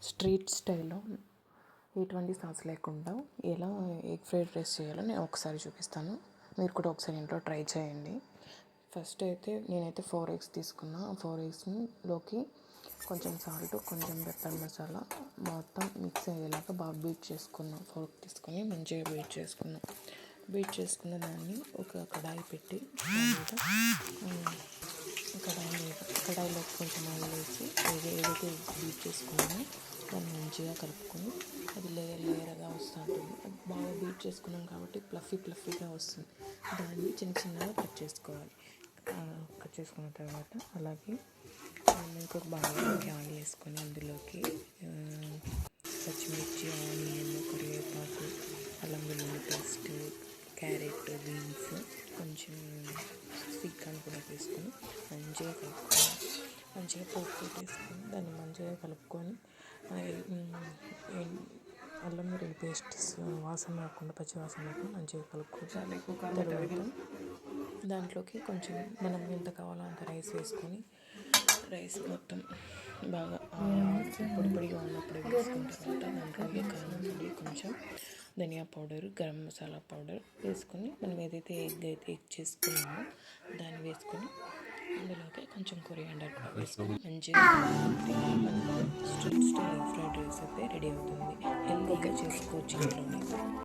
Street స్టైల్లో ఎటువంటి sauce లేకుండా ఎలా ఎగ్ ఫ్రైడ్ రైస్ చేయాలో నేను ఒకసారి చూపిస్తాను. మీరు కూడా ఒకసారి ఇంట్లో ట్రై చేయండి. ఫస్ట్ అయితే నేనైతే 4 ఎగ్స్ తీసుకున్నా. ఆ 4 ఎగ్స్లోకి కొంచెం సాల్ట్, కొంచెం పెప్పర్ మసాలా మొత్తం మిక్స్ అయ్యేలాగా బాగా బీట్ చేసుకున్నాం. ఫోర్క్ తీసుకొని మంచిగా బీట్ చేసుకున్న దాన్ని ఒక కడాయి పెట్టి కడాయిలో కొంచెం ఆయిల్ వేసి ఏదైతే బీట్ చేసుకున్నామో దాన్ని మంచిగా కలుపుకొని అది లేయర్గా వస్తూ ఉంటుంది. అది బాగా బీట్ చేసుకున్నాం కాబట్టి ఫ్లఫీగా వస్తుంది. దాన్ని చిన్నగా కట్ చేసుకోవాలి. కట్ చేసుకున్న తర్వాత అలాగే ఇంకొక బాగా ఆయిల్ వేసుకొని అందులోకి పచ్చిమిర్చి, ఆనియన్, కరివేపాకు, అల్లం వెల్లుల్లి పేస్ట్, క్యారెట్, బీన్స్, కొంచెం స్వీట్ కార్న్ కూడా వేసుకొని మంచిగా పోపు వేసుకొని దాన్ని మంచిగా కలుపుకొని అల్లం వెల్లుల్లి పేస్ట్ వాసన రాకుండా, పచ్చి వాసన రాకుండా మంచిగా కలుపుకొని తర్వాత దాంట్లోకి కొంచెం మనం ఎంత కావాలో అంత రైస్ వేసుకొని రైస్ మొత్తం బాగా పొడిగా ఉన్నప్పుడు వేసుకున్న తర్వాత దాంట్లోకి కారం పొడి, కొంచెం ధనియా పౌడర్, గరం మసాలా పౌడర్ వేసుకొని మనం ఏదైతే ఎగ్ చేసుకున్నామో దాన్ని వేసుకొని అందులోకి కొంచెం కొరియాండర్ కూడా వేసుకొని మంచిగా స్ట్రీట్ స్టైల్ ఫ్రైడ్ రైస్ అయితే రెడీ అవుతుంది. హెల్తీగా చేసుకోవచ్చు ఇంట్లోనే.